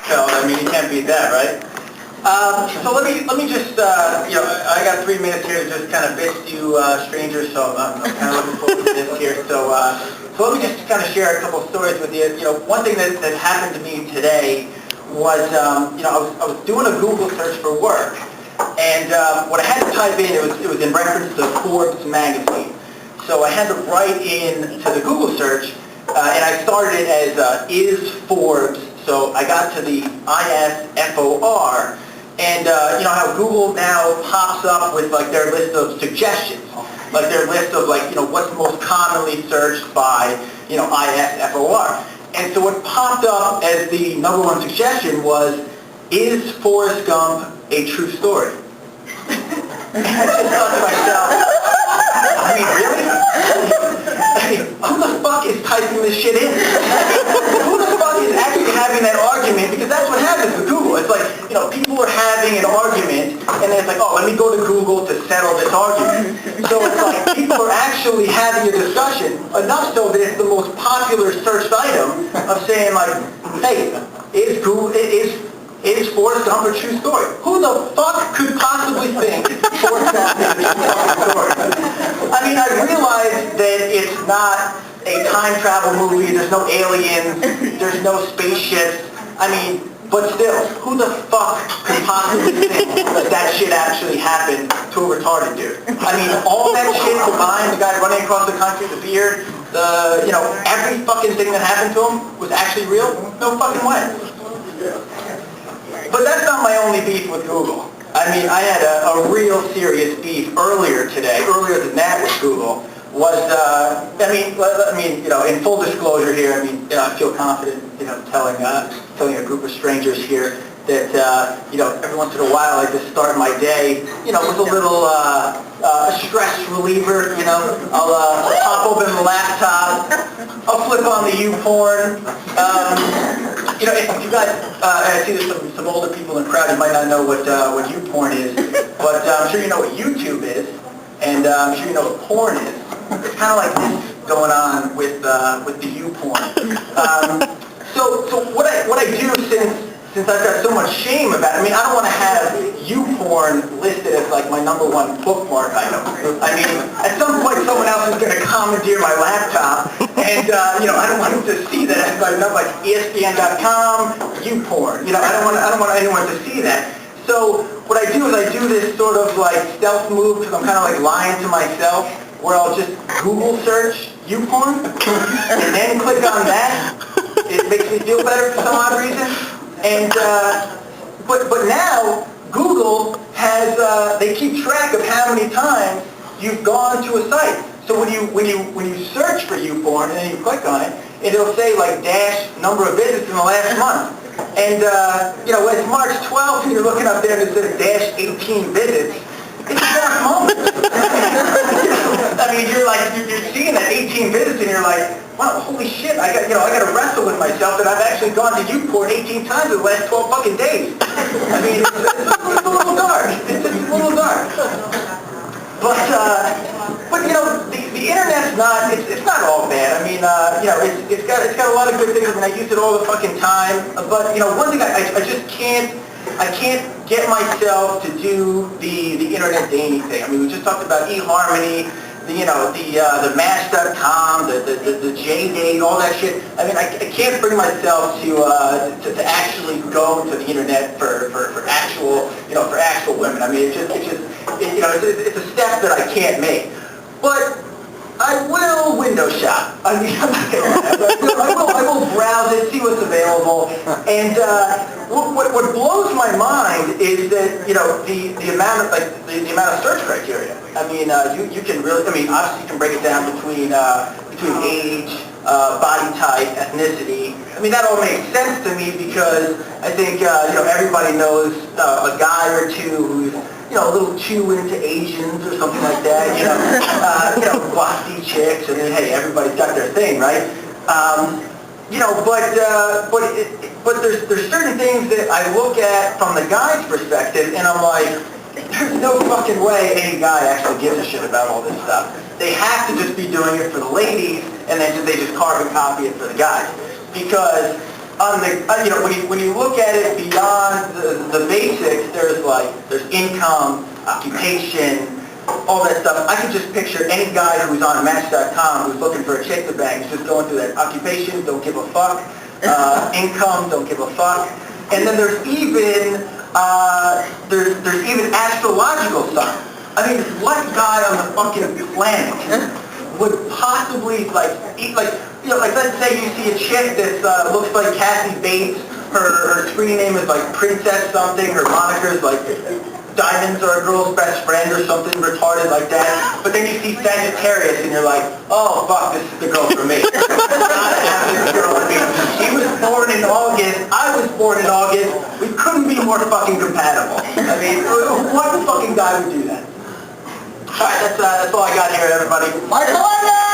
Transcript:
So, I mean, you can't beat that, right? So let me just, I got 3 minutes here to just kind of bitch to you strangers, so I'm kind of looking forward to this here. So let me just kind of share a couple of stories with you. One thing that happened to me today was, I was doing a Google search for work, and what I had to type in, it was in reference to Forbes magazine. So I had to write in to the Google search, and I started it as is Forbes. So I got to the ISFOR, and you know how Google now pops up with like their list of suggestions, like their list of like, what's most commonly searched by, ISFOR. And so what popped up as the #1 suggestion was, is Forrest Gump a true story? And I just thought to myself, I mean, really? I mean, who the fuck is typing this shit in? Who the fuck is actually having that argument? Because that's what happens with Google. It's like, people are having an argument, and then it's like, oh, let me go to Google to settle this argument. So it's like, people are actually having a discussion, enough so that it's the most popular searched item of saying like, hey, is Forrest Gump a true story? Who the fuck could possibly think Forrest Gump is a true story? I mean, I realize that it's not a time travel movie, there's no aliens, there's no spaceships, I mean, but still, who the fuck could possibly think that shit actually happened to a retarded dude? I mean, all that shit combined, the guy running across the country, the beard, every fucking thing that happened to him was actually real? No fucking way. But that's not my only beef with Google. I mean, I had a real serious beef earlier than that with Google, was, in full disclosure here, I feel confident, telling a group of strangers here that, every once in a while I just start my day, with a little stress reliever, I'll pop open the laptop, I'll flip on the YouPorn. If you guys, I see there's some older people in the crowd, you might not know what YouPorn is, but I'm sure you know what YouTube is, and I'm sure you know what porn is. It's kind of like this going on with the YouPorn. So what I do since I've got so much shame about it, I don't want to have YouPorn listed as like my #1 bookmark item. I mean, at some point someone else is going to commandeer my laptop, and I don't want them to see that as like ESPN.com, YouPorn. I don't want anyone to see that. So what I do is I do this sort of like stealth move, because I'm kind of like lying to myself, where I'll just Google search YouPorn, and then click on that. It makes me feel better for some odd reason. And but now Google has they keep track of how many times you've gone to a site. So when you search for YouPorn and then you click on it, it'll say like dash number of visits in the last month. And when it's March 12th and you're looking up there and it says dash 18 visits, it's a dark moment. I mean, you're seeing that 18 visits and you're like, wow, holy shit, I got to wrestle with myself that I've actually gone to YouPorn 18 times in the last 12 fucking days. I mean, it's a little dark. It's a little dark. But the internet's not, it's not all bad. I mean, it's got a lot of good things. I use it all the fucking time. But, one thing I just can't get myself to do the internet dating thing. I mean, we just talked about eHarmony, the Match.com, the JDate, all that shit. I mean, I can't bring myself to actually go to the internet for actual, for actual women. I mean, it's a step that I can't make. But I will window shop. I mean, I will browse it, see what's available, and what blows my mind is that the amount of the amount of search criteria. I mean, you can really. I mean, obviously you can break it down between age, body type, ethnicity. I mean, that all makes sense to me because I think everybody knows a guy or two who's a little too into Asians or something like that, busty chicks, and then, hey, everybody's got their thing, right? But there's certain things that I look at from the guy's perspective, and I'm like, there's no fucking way any guy actually gives a shit about all this stuff. They have to just be doing it for the ladies, and then they just carbon copy it for the guys. Because on the when you look at it basics, there's income, occupation, all that stuff. I can just picture any guy who's on Match.com who's looking for a chick to bang. He's just going through that occupation, don't give a fuck. Income, don't give a fuck. And then there's even astrological stuff. I mean, what guy on the fucking planet would possibly let's say you see a chick that looks like Kathy Bates. Her screen name is like Princess something. Her moniker is like Diamonds Are a Girl's Best Friend or something retarded like that. But then you see Sagittarius and you're like, oh fuck, this is the girl for me. Not a happier girl for me. She was born in August. I was born in August. We couldn't be more fucking compatible. I mean, what fucking guy would do that? Alright, that's all I got here, everybody. Michael!